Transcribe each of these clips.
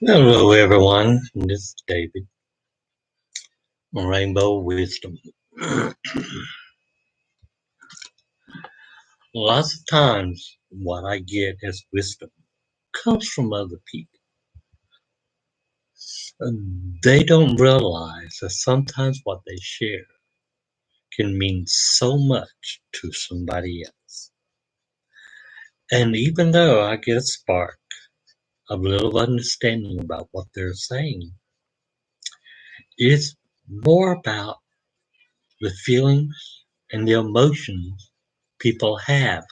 Hello, everyone. This is David on Rainbow Wisdom. Lots of times, what I get as wisdom comes from other people. They don't realize that sometimes what they share can mean so much to somebody else. And even though I get a spark of little understanding about what they're saying, it's more about the feelings and the emotions people have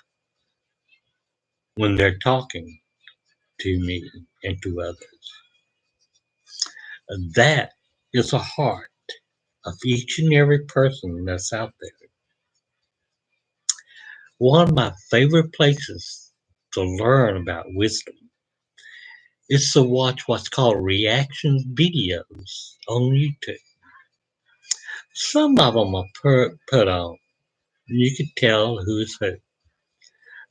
when they're talking to me and to others. That is the heart of each and every person that's out there. One of my favorite places to learn about wisdom is to watch what's called reaction videos on YouTube. Some of them are put on, and you can tell who's who.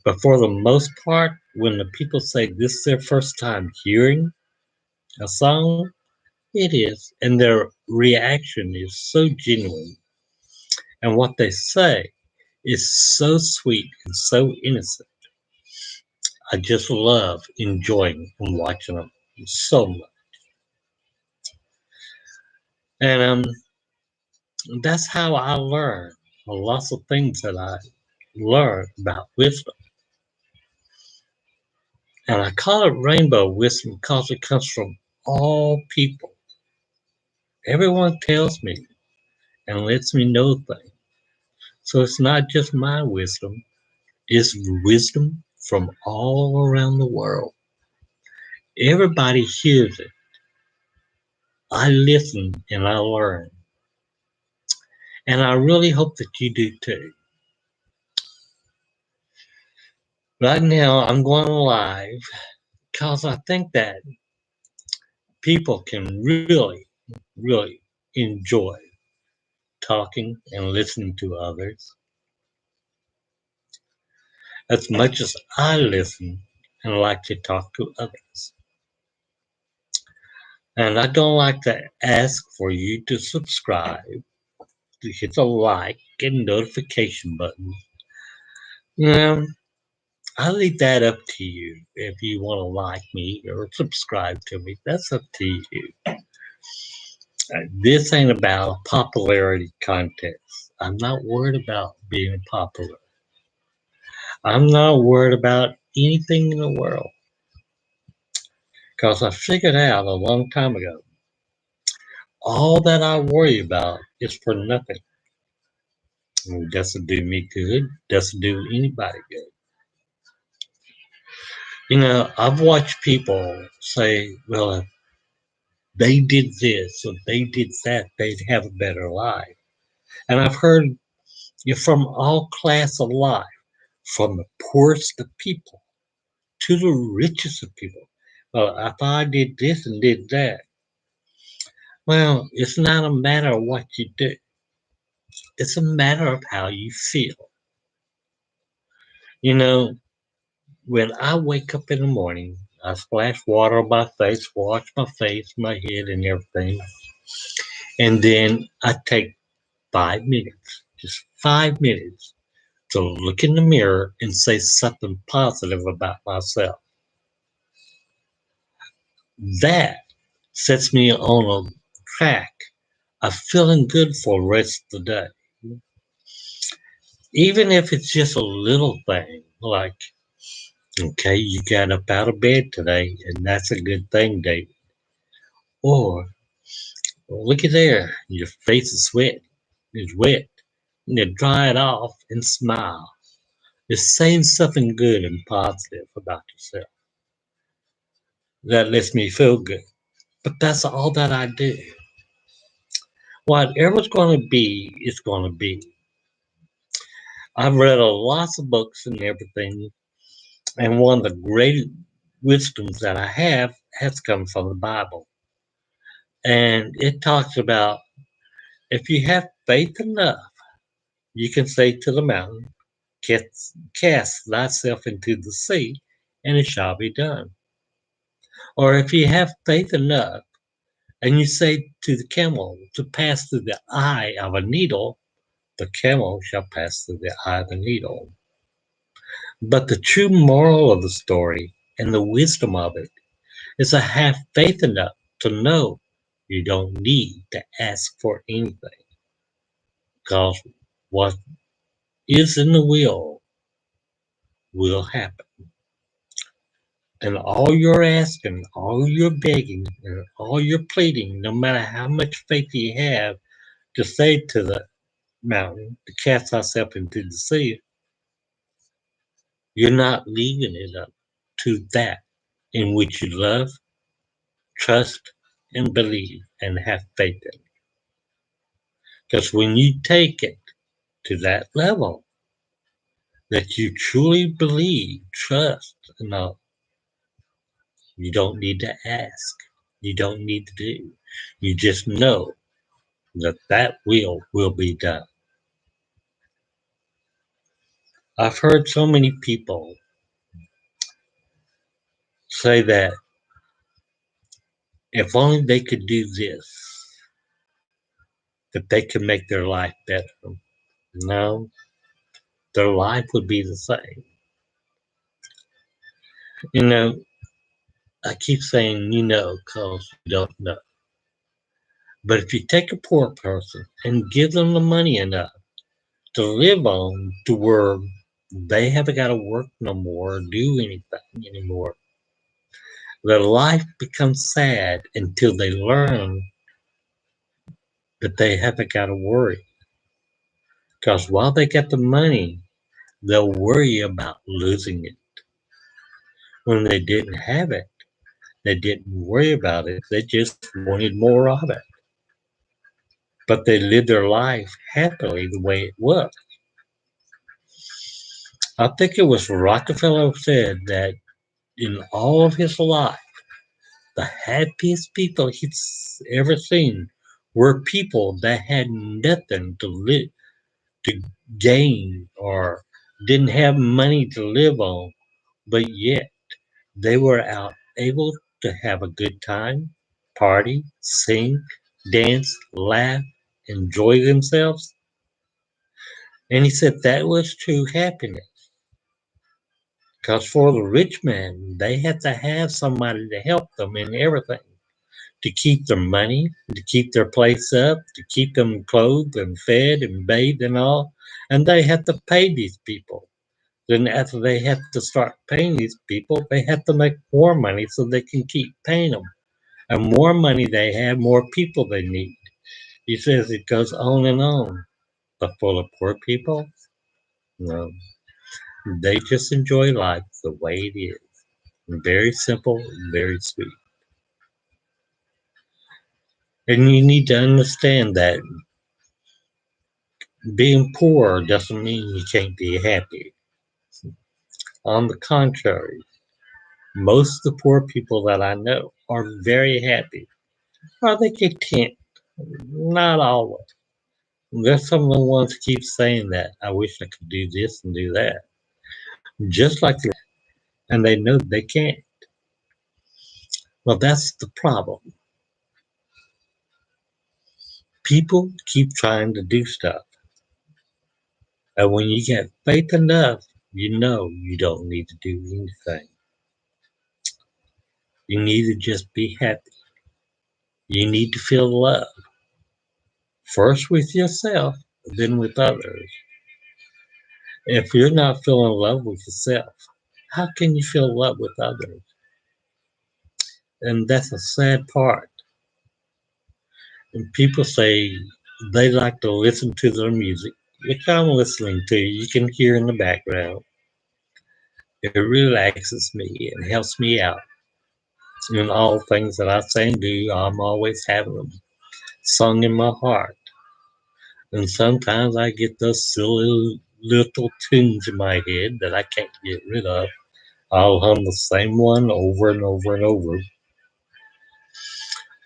But for the most part, when the people say this is their first time hearing a song, it is, and their reaction is so genuine, and what they say is so sweet and so innocent. I just love enjoying and watching them so much. And that's how I learn lots of things that I learn about wisdom. And I call it rainbow wisdom because it comes from all people. Everyone tells me and lets me know things. So it's not just my wisdom, it's wisdom from all around the world. Everybody hears it. I listen and I learn. And I really hope that you do too. Right now, I'm going live because I think that people can really enjoy talking and listening to others as much as I listen and like to talk to others. And I don't like to ask for you to subscribe, to hit the like and notification button. You know, I leave that up to you. If you want to like me or subscribe to me, that's up to you. This ain't about a popularity contest. I'm not worried about being popular. I'm not worried about anything in the world because I figured out a long time ago all that I worry about is for nothing. It doesn't do me good, doesn't do anybody good. I've watched people say, well, if they did this or they did that, they'd have a better life. And I've heard from all class of life, from the poorest of people to the richest of people. Well, if I did this and did that, well, it's not a matter of what you do. It's a matter of how you feel. You know, when I wake up in the morning, I splash water on my face, wash my face, my head, and everything. And then I take 5 minutes, just 5 minutes, to look in the mirror and say something positive about myself. That sets me on a track of feeling good for the rest of the day. Even if it's just a little thing, like, okay, you got up out of bed today, and that's a good thing, David. Or, look at there, your face is wet. You dry it off and smile. It's saying something good and positive about yourself. That lets me feel good. But that's all that I do. Whatever's going to be, it's going to be. I've read a lots of books and everything, and one of the great wisdoms that I have has come from the Bible. And it talks about if you have faith enough, you can say to the mountain, cast thyself into the sea, and it shall be done. Or if you have faith enough and you say to the camel to pass through the eye of a needle, the camel shall pass through the eye of the needle. But the true moral of the story and the wisdom of it is to have faith enough to know you don't need to ask for anything, because what is in the will happen. And all you're asking, all you're begging, and all you're pleading, no matter how much faith you have, to say to the mountain to cast thyself into the sea, you're not leaving it up to that in which you love, trust, and believe and have faith in. Because when you take it to that level that you truly believe, trust, and know, you don't need to ask. You don't need to do. You just know that that will be done. I've heard so many people say that if only they could do this, that they could make their life better. No, their life would be the same. You know, I keep saying because you don't know. But if you take a poor person and give them the money enough to live on to where they haven't got to work no more or do anything anymore, their life becomes sad until they learn that they haven't got to worry. Because while they get the money, they'll worry about losing it. When they didn't have it, they didn't worry about it. They just wanted more of it. But they lived their life happily the way it was. I think it was Rockefeller who said that in all of his life, the happiest people he's ever seen were people that had nothing to live to gain or didn't have money to live on, but yet they were out able to have a good time, party, sing, dance, laugh, enjoy themselves. And he said that was true happiness. Because for the rich man, they had to have somebody to help them in everything, to keep their money, to keep their place up, to keep them clothed and fed and bathed and all. And they had to pay these people. Then after they had to start paying these people, they had to make more money so they can keep paying them. And more money they have, more people they need. He says it goes on and on. But for the poor people, no. They just enjoy life the way it is. Very simple, very sweet. And you need to understand that being poor doesn't mean you can't be happy. On the contrary, most of the poor people that I know are very happy. Are they content? Not always. There's some of the ones who keep saying that. I wish I could do this and do that. Just like that. And they know they can't. Well, that's the problem. People keep trying to do stuff. And when you get faith enough, you know you don't need to do anything. You need to just be happy. You need to feel love. First with yourself, then with others. If you're not feeling love with yourself, how can you feel love with others? And that's a sad part. And people say they like to listen to their music, which I'm listening to. You can hear in the background. It relaxes me and helps me out. In all things that I say and do, I'm always having them sung in my heart. And sometimes I get those silly little tunes in my head that I can't get rid of. I'll hum the same one over and over and over,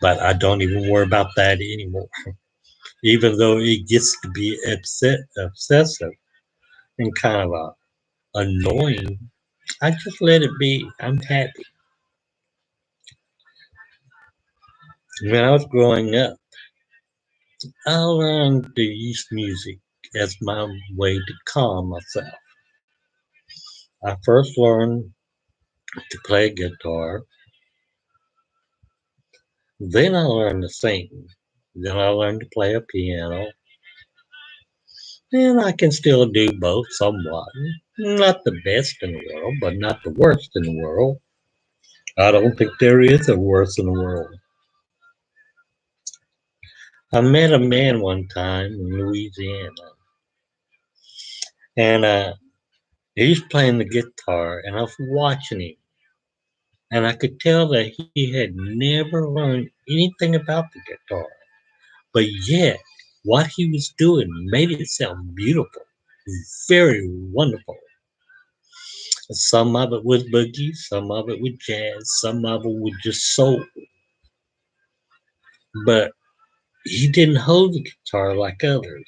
but I don't even worry about that anymore. Even though it gets to be obsessive and kind of annoying, I just let it be. I'm happy. When I was growing up, I learned to use music as my way to calm myself. I first learned to play guitar, then I learned to sing, then I learned to play a piano, and I can still do both somewhat. Not the best in the world, but not the worst in the world. I don't think there is a worst in the world. I met a man one time in Louisiana, and he was playing the guitar, and I was watching him, and I could tell that he had never learned anything about the guitar, but yet what he was doing made it sound beautiful, very wonderful. Some of it was boogie, some of it was jazz, some of it was just soul, but he didn't hold the guitar like others,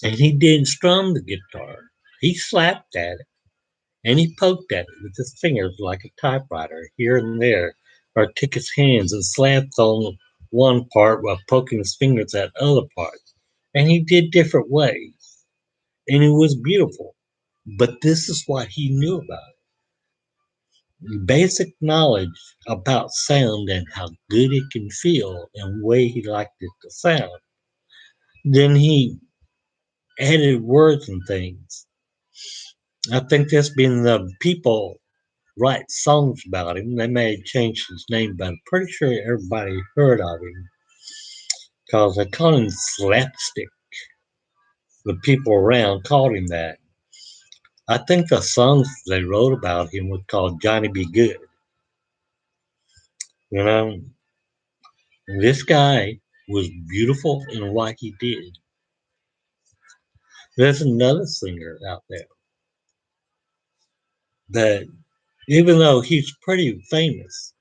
and he didn't strum the guitar. He slapped at it. And he poked at it with his fingers like a typewriter here and there, or took his hands and slapped on one part while poking his fingers at other parts. And he did different ways. And it was beautiful. But this is what he knew about it. Basic knowledge about sound and how good it can feel and the way he liked it to sound. Then he added words and things. I think there's been the people write songs about him. They may have changed his name, but I'm pretty sure everybody heard of him because they called him Slapstick. The people around called him that. I think the songs they wrote about him was called Johnny Be Good. You know, this guy was beautiful in what he did. There's another singer out there that, even though he's pretty famous,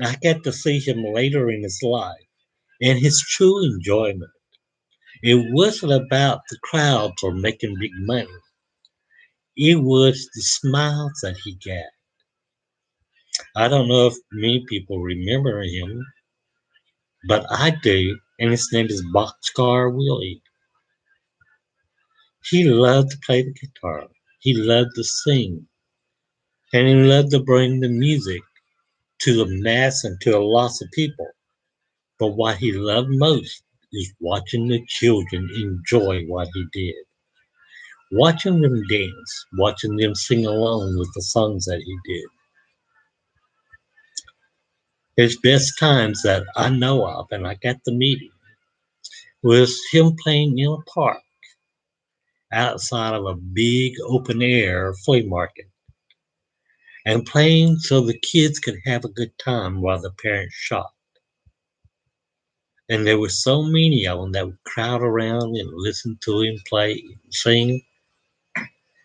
I got to see him later in his life and his true enjoyment. It wasn't about the crowds or making big money. It was the smiles that he got. I don't know if many people remember him, but I do, and his name is Boxcar Willie. He loved to play the guitar. He loved to sing, and he loved to bring the music to the mass and to a lots of people. But what he loved most is watching the children enjoy what he did. Watching them dance, watching them sing along with the songs that he did. His best times that I know of, and I got to meet him, was him playing in a park outside of a big open air flea market and playing so the kids could have a good time while the parents shopped. And there were so many of them that would crowd around and listen to him play and sing.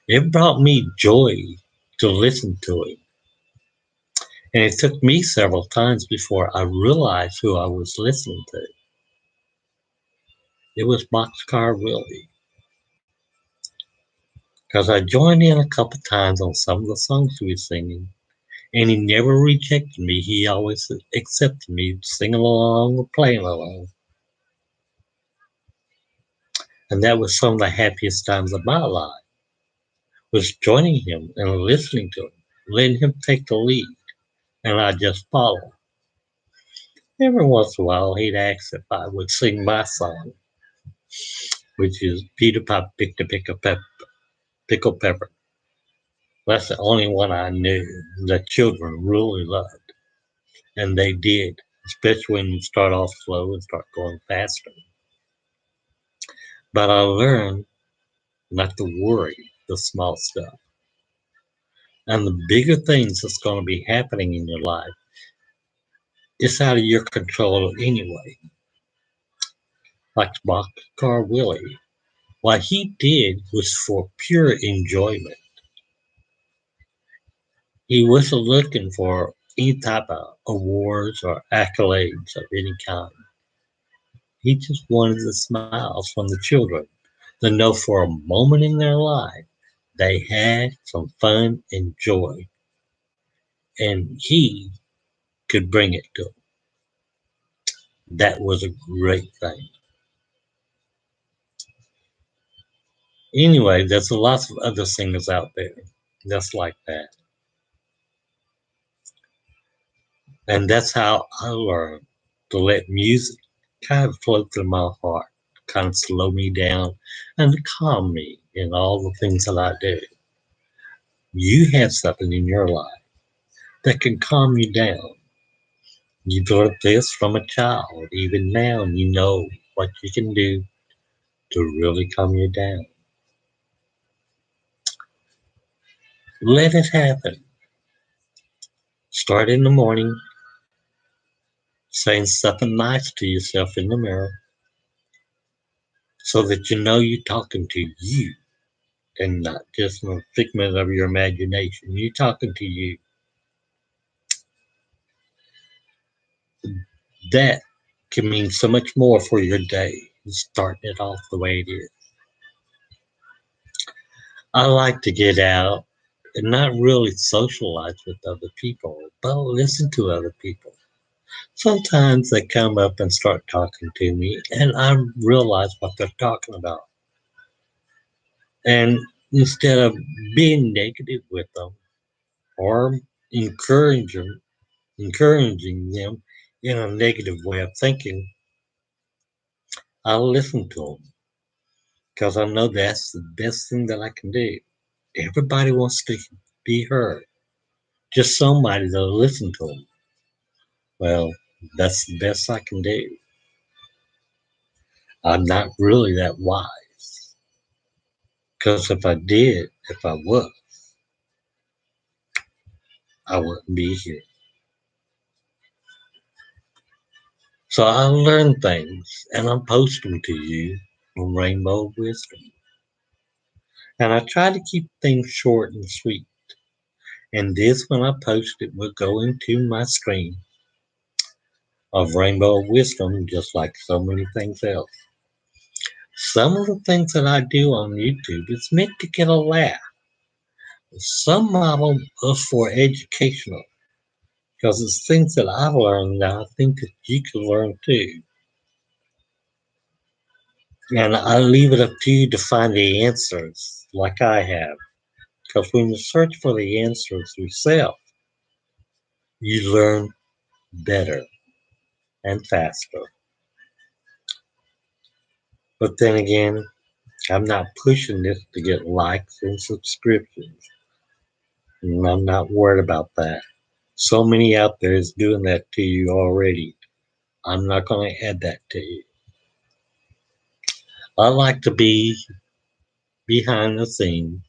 It brought me joy to listen to him. And it took me several times before I realized who I was listening to. It was Boxcar Willie. Because I joined in a couple times on some of the songs he was singing, and he never rejected me. He always accepted me singing along or playing along. And that was some of the happiest times of my life, was joining him and listening to him, letting him take the lead, and I just follow. Every once in a while, he'd ask if I would sing my song, which is Peter Piper picked a pickle pepper. That's the only one I knew that children really loved. And they did, especially when you start off slow and start going faster. But I learned not to worry the small stuff. And the bigger things that's going to be happening in your life, it's out of your control anyway. Like Boxcar Willie, what he did was for pure enjoyment. He wasn't looking for any type of awards or accolades of any kind. He just wanted the smiles from the children to know for a moment in their life they had some fun and joy, and he could bring it to them. That was a great thing. Anyway, there's lots of other singers out there just like that. And that's how I learned to let music kind of flow through my heart, kind of slow me down and calm me in all the things that I do. You have something in your life that can calm you down. You've learned this from a child. Even now, you know what you can do to really calm you down. Let it happen. Start in the morning saying something nice to yourself in the mirror so that you know you're talking to you and not just a figment of your imagination. You're talking to you. That can mean so much more for your day, starting it off the way it is. I like to get out and not really socialize with other people, but listen to other people. Sometimes they come up and start talking to me, and I realize what they're talking about. And instead of being negative with them or encouraging encouraging them in a negative way of thinking, I listen to them because I know that's the best thing that I can do. Everybody wants to be heard. Just somebody to listen to them. Well, that's the best I can do. I'm not really that wise because if I was, I wouldn't be here. So I learn things and I post them to you on Rainbow Wisdom. And I try to keep things short and sweet. And this, when I post it, will go into my stream of Rainbow Wisdom, just like so many things else. Some of the things that I do on YouTube is meant to get a laugh. Some of them are for educational, because it's things that I've learned that I think that you can learn too. And I leave it up to you to find the answers, like I have. Because when you search for the answers yourself, you learn better and faster. But then again, I'm not pushing this to get likes and subscriptions. And I'm not worried about that. So many out there is doing that to you already. I'm not going to add that to you. I like to be behind the scenes,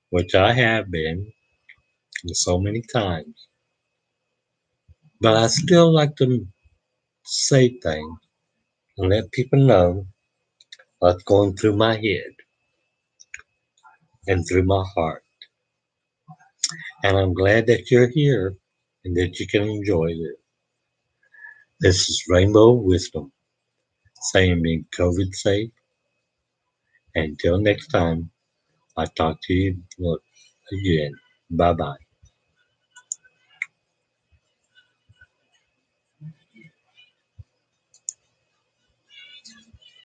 which I have been so many times. But I still like to say things and let people know what's going through my head and through my heart. And I'm glad that you're here and that you can enjoy this. This is Rainbow Wisdom saying being COVID safe. Until next time, I'll talk to you again. Bye bye.